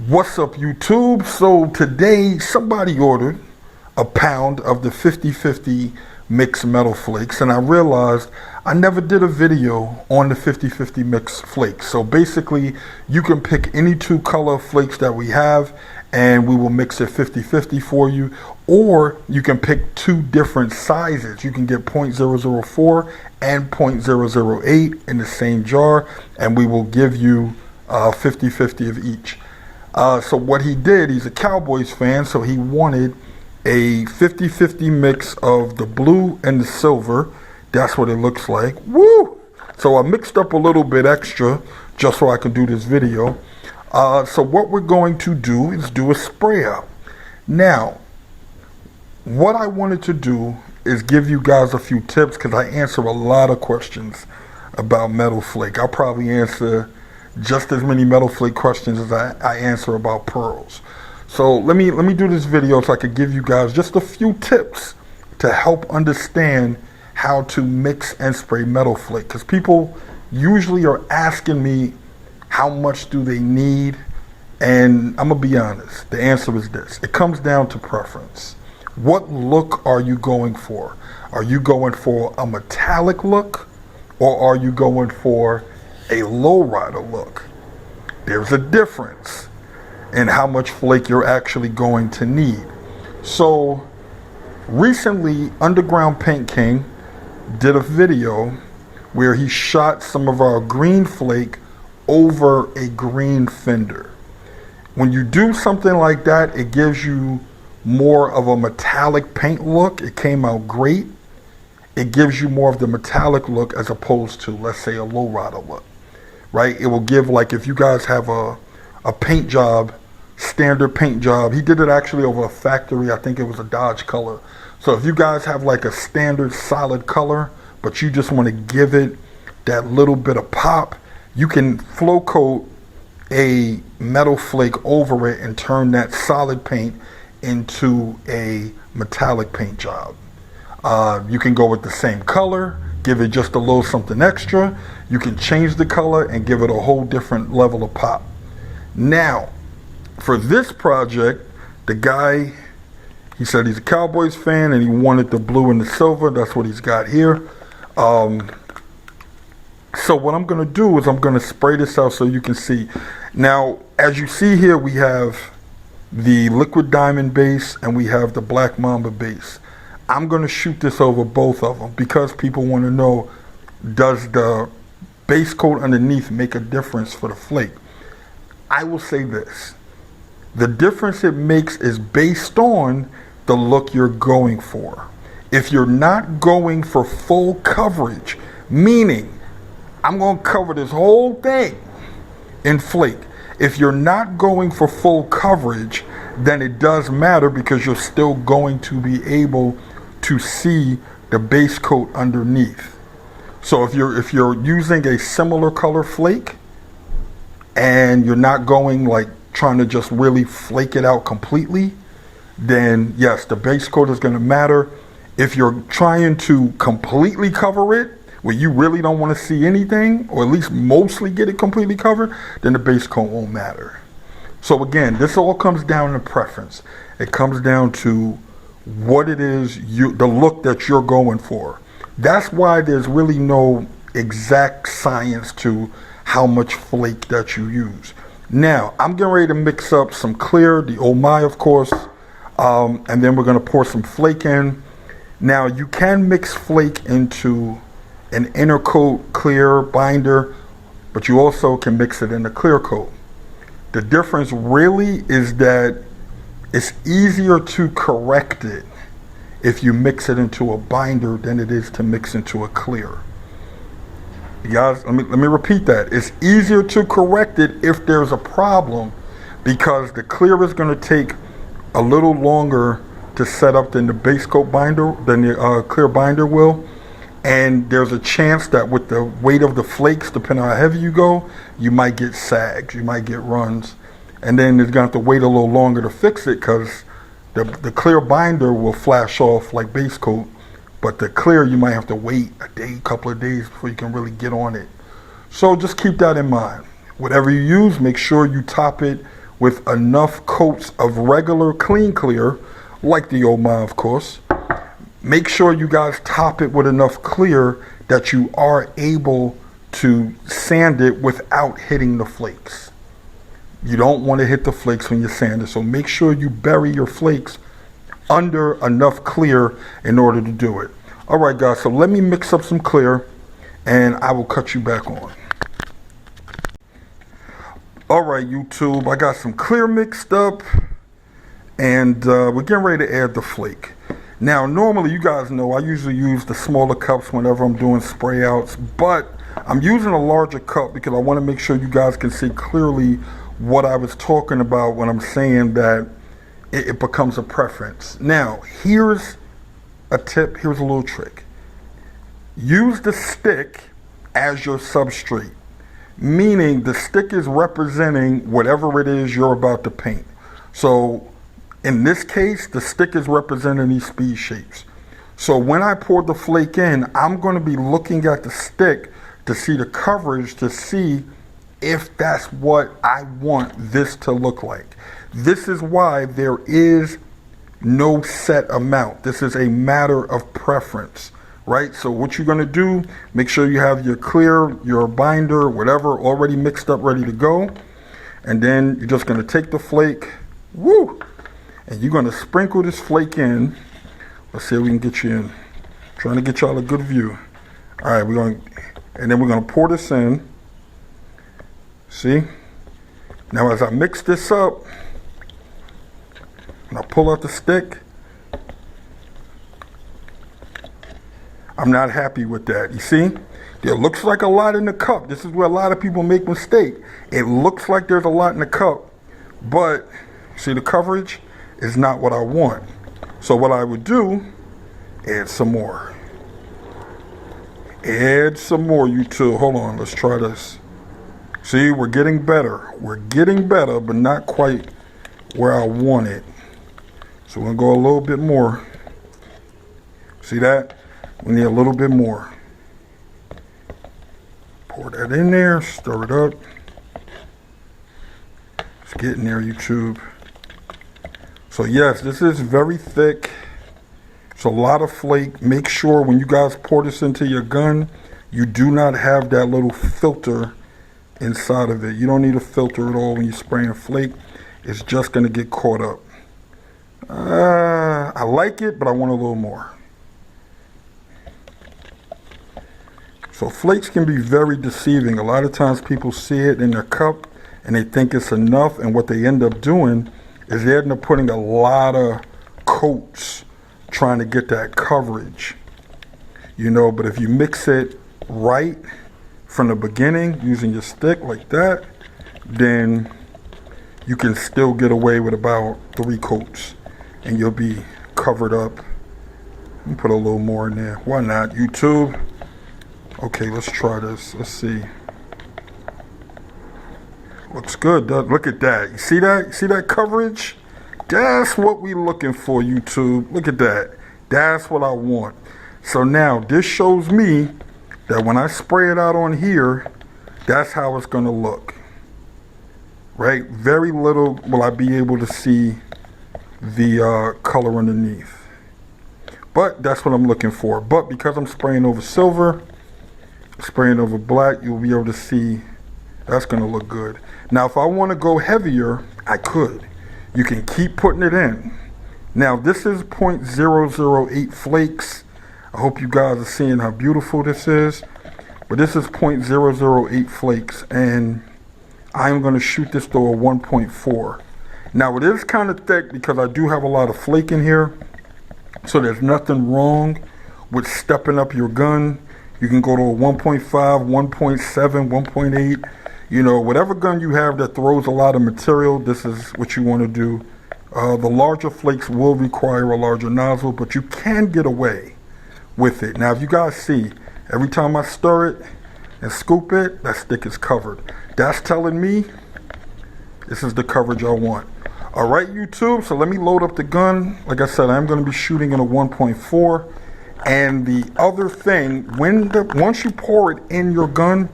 What's up, YouTube? So today somebody ordered a pound of the 50/50 mixed metal flakes, and I realized I never did a video on the 50/50 mixed flakes. So basically you can pick any two color flakes that we have and we will mix it 50/50 for you, or you can pick two different sizes. You can get 0.004 and 0.008 in the same jar, and we will give you 50/50 of each. So what he did, he's a Cowboys fan, so he wanted a 50/50 mix of the blue and the silver. That's what it looks like. Woo! So I mixed up a little bit extra just so I can do this video. So what we're going to do is do a spray out. Now, what I wanted to do is give you guys a few tips because I answer a lot of questions about metal flake. I'll probably answer just as many metal flake questions as I answer about pearls. So let me do this video so I could give you guys just a few tips to help understand how to mix and spray metal flake, because people usually are asking me how much do they need, and I'm gonna be honest, the answer is this: it comes down to preference. What look are you going for? Are you going for a metallic look, or are you going for a lowrider look? There's a difference in how much flake you're actually going to need. So recently, Underground Paint King did a video where he shot some of our green flake over a green fender. When you do something like that, it gives you more of a metallic paint look. It came out great. It gives you more of the metallic look as opposed to, let's say, a lowrider look. Right? It will give, like, if you guys have a paint job, standard paint job, he did it actually over a factory, I think it was a Dodge color. So if you guys have like a standard solid color, but you just want to give it that little bit of pop, you can flow coat a metal flake over it and turn that solid paint into a metallic paint job. You can go with the same color, give it just a little something extra. You can change the color and give it a whole different level of pop. Now, for this project, the guy, he said he's a Cowboys fan and he wanted the blue and the silver. That's what he's got here. So what I'm going to do is I'm going to spray this out so you can see. Now, as you see here, we have the liquid diamond base and we have the black mamba base. I'm going to shoot this over both of them because people want to know, does the base coat underneath make a difference for the flake? I will say this: the difference it makes is based on the look you're going for. If you're not going for full coverage, meaning I'm going to cover this whole thing in flake. If you're not going for full coverage, then it does matter because you're still going to be able to see the base coat underneath. So if you're using a similar color flake and you're not going like trying to just really flake it out completely, then yes, the base coat is going to matter. If you're trying to completely cover it, where you really don't want to see anything, or at least mostly get it completely covered, then the base coat won't matter. So again, this all comes down to preference. It comes down to what it is, the look that you're going for. That's why there's really no exact science to how much flake that you use. Now, I'm getting ready to mix up some clear, the Oh My, of course, and then we're going to pour some flake in. Now, you can mix flake into an intercoat clear binder, but you also can mix it in a clear coat. The difference really is that it's easier to correct it if you mix it into a binder than it is to mix into a clear. You guys, let me repeat that. It's easier to correct it if there's a problem, because the clear is going to take a little longer to set up than the base coat binder, than the clear binder will. And there's a chance that with the weight of the flakes, depending on how heavy you go, you might get sags, you might get runs. And then you're going to have to wait a little longer to fix it because the clear binder will flash off like base coat. But the clear, you might have to wait a day, couple of days before you can really get on it. So just keep that in mind. Whatever you use, make sure you top it with enough coats of regular clean clear, like the YAMAHA, of course. Make sure you guys top it with enough clear that you are able to sand it without hitting the flakes. You don't want to hit the flakes when you sand it, so make sure you bury your flakes under enough clear in order to do it. All right, guys, so let me mix up some clear and I will cut you back on. All right, YouTube, I got some clear mixed up and we're getting ready to add the flake. Now, normally, you guys know I usually use the smaller cups whenever I'm doing spray outs, but I'm using a larger cup because I want to make sure you guys can see clearly what I was talking about when I'm saying that it becomes a preference. Now, here's a tip, here's a little trick. Use the stick as your substrate, meaning the stick is representing whatever it is you're about to paint. So in this case, the stick is representing these speed shapes. So when I pour the flake in, I'm going to be looking at the stick to see the coverage, to see if that's what I want this to look like. This is why there is no set amount. This is a matter of preference, right? So what you're going to do, make sure you have your clear, your binder, whatever already mixed up, ready to go. And then you're just going to take the flake, woo, and you're going to sprinkle this flake in. Let's see if we can get you in. Trying to get y'all a good view. All right, and then we're going to pour this in. See? Now as I mix this up, and I pull out the stick, I'm not happy with that. You see? There looks like a lot in the cup. This is where a lot of people make mistake. It looks like there's a lot in the cup, but see, the coverage is not what I want. So what I would do, add some more. Add some more, you two. Hold on, let's try this. See, we're getting better. We're getting better, but not quite where I want it. So we're gonna go a little bit more. See that? We need a little bit more. Pour that in there, stir it up. It's getting there, YouTube. So yes, this is very thick. It's a lot of flake. Make sure when you guys pour this into your gun, you do not have that little filter inside of it. You don't need a filter at all when you're spraying flake. It's just going to get caught up. I like it, but I want a little more. So flakes can be very deceiving. A lot of times people see it in their cup and they think it's enough, and what they end up doing is they end up putting a lot of coats trying to get that coverage, you know. But if you mix it right from the beginning using your stick like that, then you can still get away with about 3 coats and you'll be covered up. Let me put a little more in there. Why not, YouTube? Okay, let's try this. Let's see. Looks good. Look at that. You see that? You see that coverage? That's what we looking for, YouTube. Look at that. That's what I want. So now this shows me that when I spray it out on here, that's how it's going to look. Right? Very little will I be able to see the color underneath. But that's what I'm looking for. But because I'm spraying over silver, spraying over black, you'll be able to see that's going to look good. Now, if I want to go heavier, I could. You can keep putting it in. Now, this is 0.008 flakes. I hope you guys are seeing how beautiful this is. But this is 0.008 flakes, and I'm going to shoot this to a 1.4. Now, it is kind of thick because I do have a lot of flake in here. So there's nothing wrong with stepping up your gun. You can go to a 1.5, 1.7, 1.8. You know, whatever gun you have that throws a lot of material, this is what you want to do. The larger flakes will require a larger nozzle, but you can get away with it. Now, if you guys see, every time I stir it and scoop it, that stick is covered. That's telling me this is the coverage I want. All right, YouTube, so let me load up the gun. Like I said, I'm going to be shooting in a 1.4. And the other thing, once you pour it in your gun,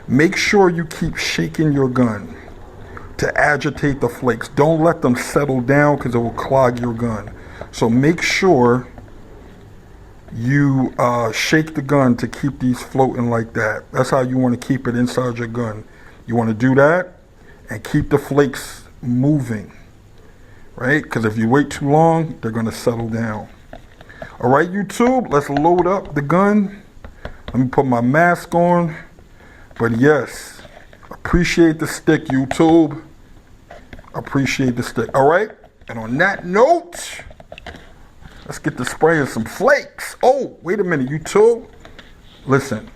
make sure you keep shaking your gun to agitate the flakes. Don't let them settle down because it will clog your gun. So make sure you shake the gun to keep these floating like that. That's how you want to keep it inside your gun. You want to do that and keep the flakes moving, right? Because if you wait too long, they're going to settle down. All right, YouTube, let's load up the gun. Let me put my mask on. But yes, appreciate the stick, YouTube. Appreciate the stick. All right, and on that note, let's get to spraying some flakes. Oh, wait a minute, YouTube. Listen,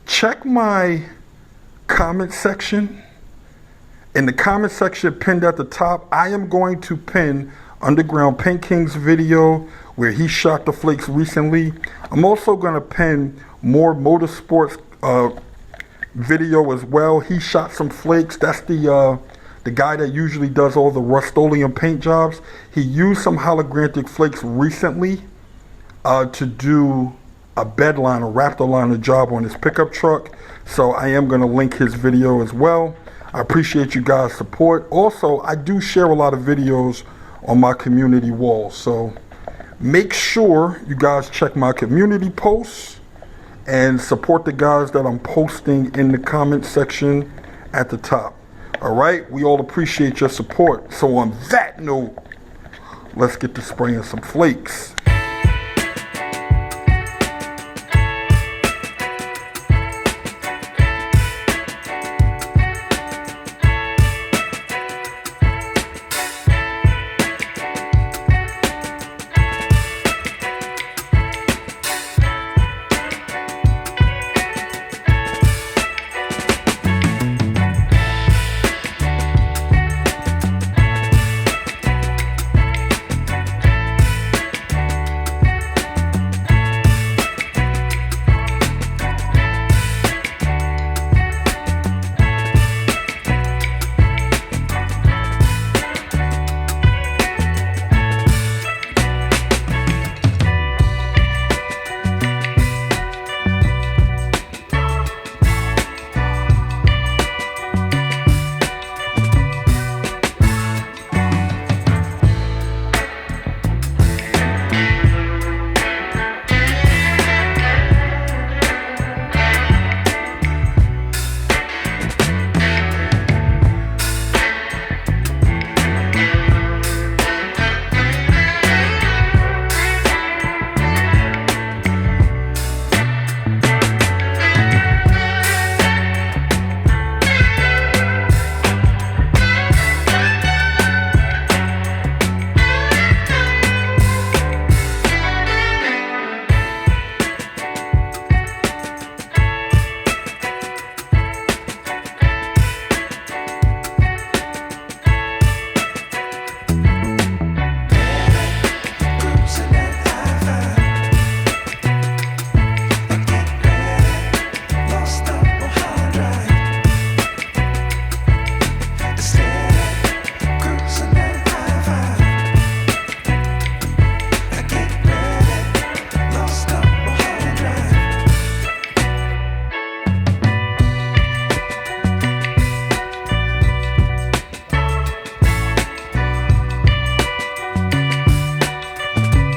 check my comment section. In the comment section pinned at the top, I am going to pin Underground Paint King's video where he shot the flakes recently. I'm also going to pin more motorsports video as well. He shot some flakes. That's the guy that usually does all the Rust-Oleum paint jobs. He used some holographic flakes recently to do a bed liner, Raptor liner job on his pickup truck. So I am going to link his video as well. I appreciate you guys' support. Also, I do share a lot of videos on my community wall. So make sure you guys check my community posts and support the guys that I'm posting in the comment section at the top. All right, we all appreciate your support. So on that note, let's get to spraying some flakes.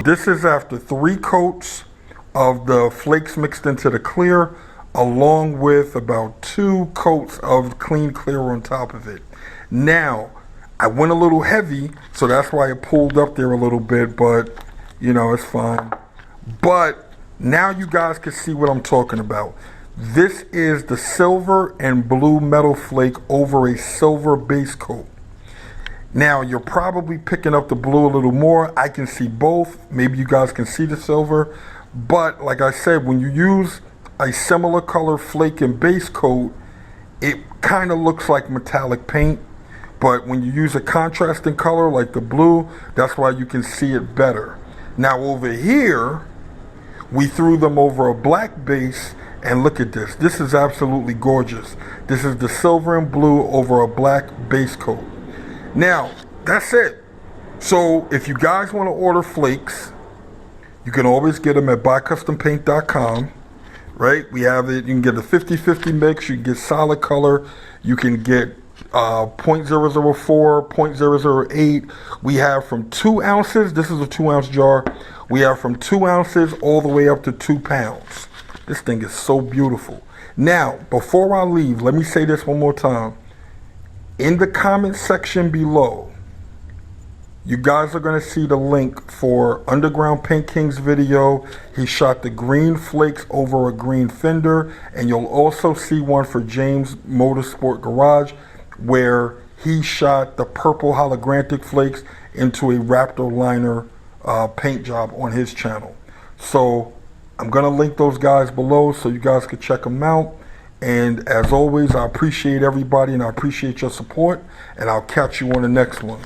This is after 3 coats of the flakes mixed into the clear, along with about 2 coats of clean clear on top of it. Now, I went a little heavy, so that's why it pulled up there a little bit, but you know, it's fine. But now you guys can see what I'm talking about. This is the silver and blue metal flake over a silver base coat. Now, you're probably picking up the blue a little more. I can see both. Maybe you guys can see the silver. But like I said, when you use a similar color flake and base coat, it kind of looks like metallic paint. But when you use a contrasting color like the blue, that's why you can see it better. Now over here, we threw them over a black base, and look at this. This is absolutely gorgeous. This is the silver and blue over a black base coat. Now, that's it. So if you guys want to order flakes, you can always get them at buycustompaint.com, right? We have it. You can get a 50-50 mix. You can get solid color. You can get .004, .008. We have from 2 ounces. This is a 2-ounce jar. We have from 2 ounces all the way up to 2 pounds. This thing is so beautiful. Now, before I leave, let me say this one more time. In the comment section below, you guys are going to see the link for Underground Paint King's video. He shot the green flakes over a green fender, and you'll also see one for James Motorsport Garage where he shot the purple holographic flakes into a Raptor liner paint job on his channel. So I'm going to link those guys below so you guys can check them out. And as always, I appreciate everybody and I appreciate your support, and I'll catch you on the next one.